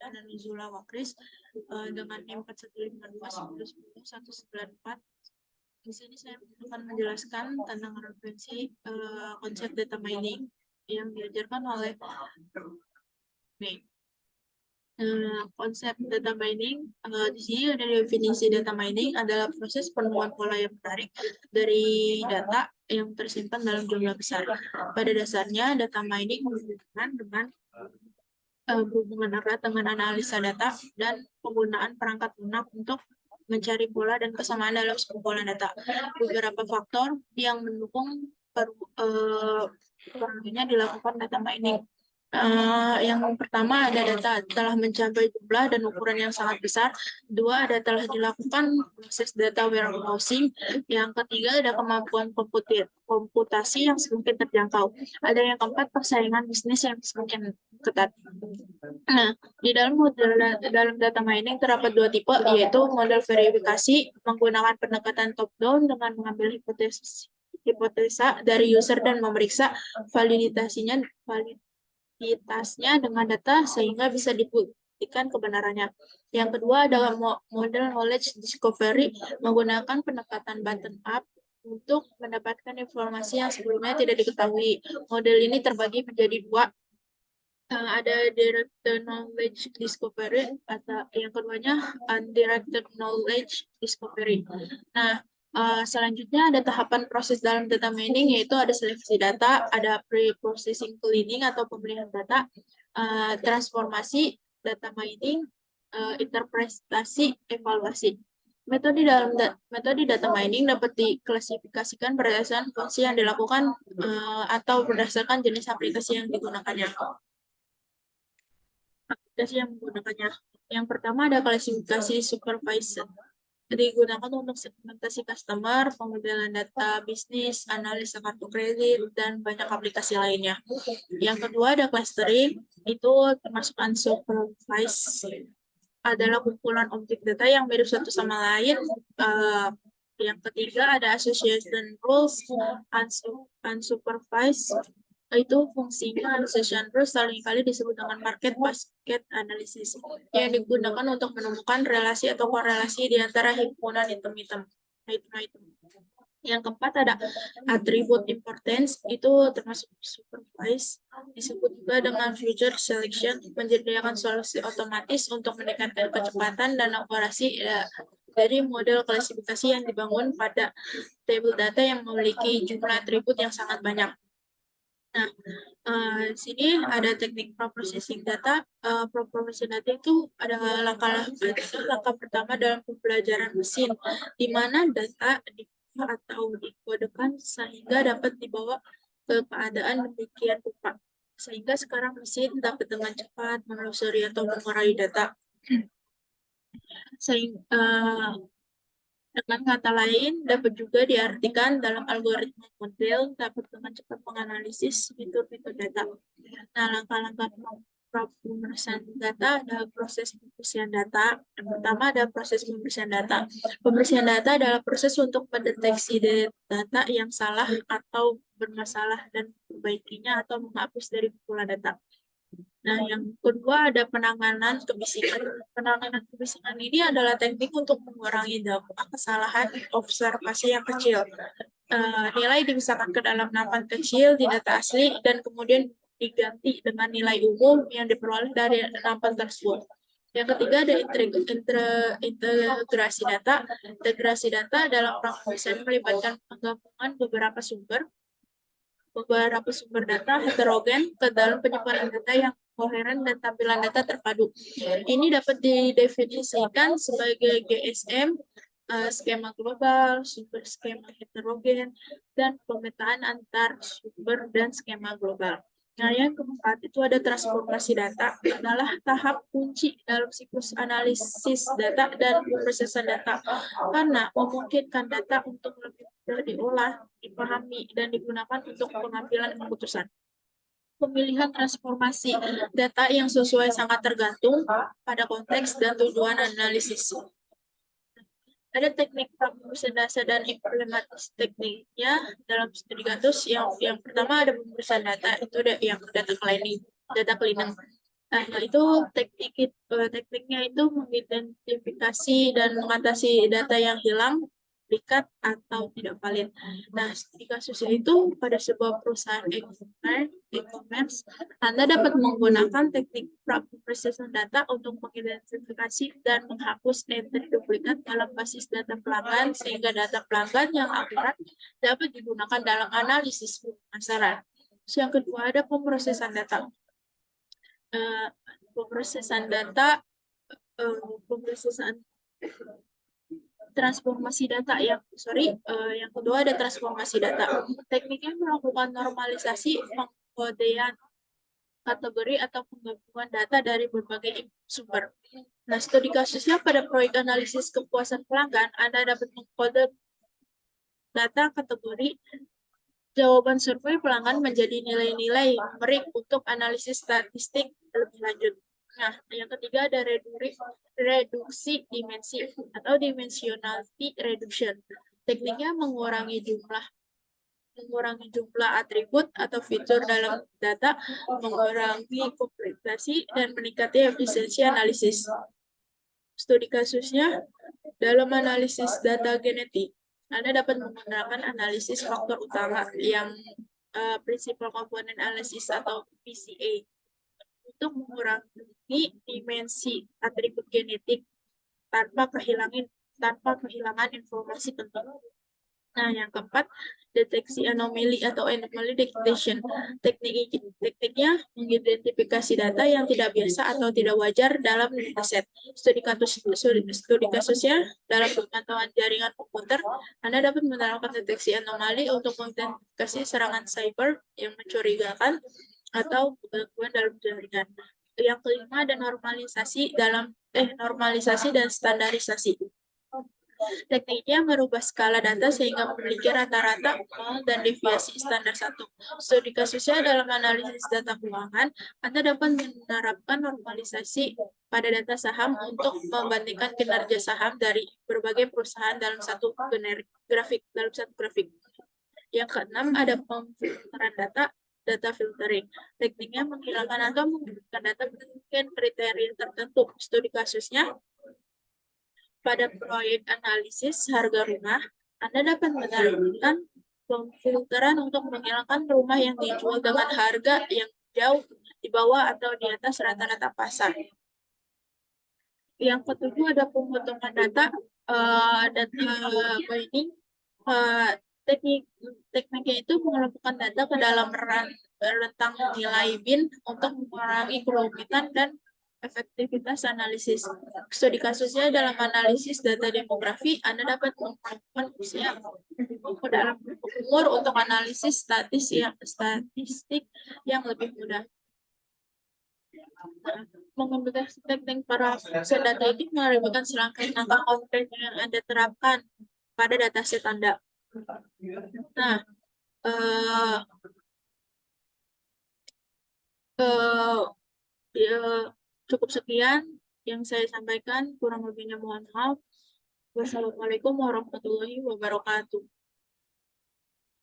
dan Nuzula Wakris dengan NIM 4152101094. Di sini saya akan menjelaskan tentang referensi konsep data mining yang diajarkan oleh May. Konsep data mining, di sini ada definisi data mining adalah proses penemuan pola yang menarik dari data yang tersimpan dalam jumlah besar. Pada dasarnya, data mining berhubungan erat dengan analisa data dan penggunaan perangkat lunak untuk mencari pola dan kesamaan dalam sekumpulan data. Beberapa faktor yang mendukung perlunya dilakukan data mining. Yang pertama ada data telah mencapai jumlah dan ukuran yang sangat besar. Dua, ada telah dilakukan proses data warehousing. Yang ketiga, ada kemampuan komputasi yang semakin terjangkau. Ada yang keempat, persaingan bisnis yang semakin ketat. Nah, di dalam data mining terdapat dua tipe, yaitu model verifikasi menggunakan pendekatan top-down dengan mengambil hipotesa dari user dan memeriksa validitasnya dengan data sehingga bisa dibuktikan kebenarannya. Yang kedua adalah model knowledge discovery menggunakan pendekatan bottom up untuk mendapatkan informasi yang sebelumnya tidak diketahui. Model ini terbagi menjadi dua. Ada directed knowledge discovery atau yang keduanya undirected knowledge discovery. Nah, selanjutnya ada tahapan proses dalam data mining, yaitu ada seleksi data, ada pre-processing cleaning atau pemilihan data, transformasi data mining, interpretasi, evaluasi. Metode data mining dapat diklasifikasikan berdasarkan fungsi yang dilakukan atau berdasarkan jenis aplikasi yang digunakannya. Aplikasi yang menggunakannya. Yang pertama ada klasifikasi supervisor. Digunakan untuk segmentasi customer, pemodelan data bisnis, analisa kartu kredit, dan banyak aplikasi lainnya. Yang kedua ada clustering, itu termasuk unsupervised, adalah kumpulan objek data yang mirip satu sama lain. Yang ketiga ada association rules, unsupervised, itu fungsinya association rules seringkali disebut dengan market basket analysis yang digunakan untuk menemukan relasi atau korelasi di antara himpunan item-item. Yang keempat ada attribute importance, itu termasuk supervise, disebut juga dengan future selection, menyediakan solusi otomatis untuk meningkatkan kecepatan dan akurasi dari model klasifikasi yang dibangun pada table data yang memiliki jumlah atribut yang sangat banyak. Nah, di sini ada teknik pre-processing data. Pre-processing data itu ada langkah pertama dalam pembelajaran mesin, di mana data atau dikodekan sehingga dapat dibawa ke keadaan demikian rupa. Sehingga sekarang mesin dapat dengan cepat menelusuri atau mengurai data. Dengan kata lain, dapat juga diartikan dalam algoritma model dapat dengan cepat menganalisis fitur-fitur data. Nah, langkah-langkah pemeriksaan data adalah proses pembersihan data. Yang pertama ada proses pembersihan data. Pembersihan data adalah proses untuk mendeteksi data yang salah atau bermasalah dan memperbaikinya atau menghapus dari kumpulan data. Nah, yang kedua ada penanganan kebisingan. Penanganan kebisingan ini adalah teknik untuk mengurangi dampak kesalahan observasi yang kecil. Nilai dipisahkan ke dalam nampan kecil di data asli dan kemudian diganti dengan nilai umum yang diperoleh dari nampan tersebut. Yang ketiga ada integrasi data. Integrasi data dalam proses melibatkan penggabungan beberapa sumber data heterogen ke dalam penyimpanan data yang koheren dan tampilan data terpadu. Ini dapat didefinisikan sebagai GSM, skema global, sumber skema heterogen, dan pemetaan antar sumber dan skema global. Nah, yang keempat itu ada transformasi data, adalah tahap kunci dalam siklus analisis data dan pemrosesan data, karena memungkinkan data untuk lebih mudah diolah, dipahami, dan digunakan untuk pengambilan keputusan. Pemilihan transformasi data yang sesuai sangat tergantung pada konteks dan tujuan analisis. Ada teknik pemeriksaan data dan implementasi tekniknya dalam studi Gatus. Yang pertama ada pemeriksaan data, itu ada yang data cleaning. Nah, itu tekniknya itu mengidentifikasi dan mengatasi data yang hilang, duplikat, atau tidak valid. Nah, di kasusnya itu pada sebuah perusahaan e-commerce, Anda dapat menggunakan teknik processing data untuk mengidentifikasi dan menghapus entry duplikat dalam basis data pelanggan sehingga data pelanggan yang akurat dapat digunakan dalam analisis pemasaran. Yang kedua ada pemrosesan data. Pemrosesan data, pemrosesan transformasi data yang kedua ada transformasi data. Tekniknya melakukan normalisasi pengkodean kategori atau penggabungan data dari berbagai sumber. Nah, studi kasusnya pada proyek analisis kepuasan pelanggan, Anda dapat mengkode data kategori jawaban survei pelanggan menjadi nilai-nilai numerik untuk analisis statistik lebih lanjut. Nah, yang ketiga ada reduksi dimensi atau dimensionality reduction. Tekniknya mengurangi jumlah atribut atau fitur dalam data, mengurangi kompleksitas, dan meningkatkan efisiensi analisis. Studi kasusnya dalam analisis data genetik, Anda dapat menggunakan analisis faktor utama yang Principal Component Analysis atau PCA untuk mengurangi dimensi atribut genetik tanpa kehilangan informasi penting. Nah, yang keempat, deteksi anomali atau anomaly detection. Tekniknya mengidentifikasi data yang tidak biasa atau tidak wajar dalam dataset. Studi kasusnya dalam pemantauan jaringan komputer, Anda dapat menerapkan deteksi anomali untuk mengidentifikasi serangan cyber yang mencurigakan atau gangguan dalam jaringan. Yang kelima ada normalisasi dan standarisasi. Tekniknya merubah skala data sehingga memiliki rata-rata dan deviasi standar satu. Studi kasusnya dalam analisis data keuangan, Anda dapat menerapkan normalisasi pada data saham untuk membandingkan kinerja saham dari berbagai perusahaan dalam satu grafik. Yang keenam ada pemfilteran data filtering. Tekniknya menghilangkan atau menghubungkan data berdasarkan kriteria tertentu. Studi kasusnya pada proyek analisis harga rumah, Anda dapat menerapkan pemfilteran untuk menghilangkan rumah yang dijual dengan harga yang jauh di bawah atau di atas rata-rata pasar. Yang ketujuh ada pemotongan data mining. Tekniknya itu mengelompokkan data ke dalam rentang nilai bin untuk mengurangi kerumitan dan efektivitas analisis. Studi kasusnya dalam analisis data demografi, Anda dapat menggunakan usia dalam umur untuk analisis statistik yang lebih mudah. Mengambil teknik para data ini melibatkan serangkaian langkah konkret yang Anda terapkan pada dataset Anda. Nah, cukup sekian yang saya sampaikan, kurang lebihnya mohon maaf. Wassalamualaikum warahmatullahi wabarakatuh.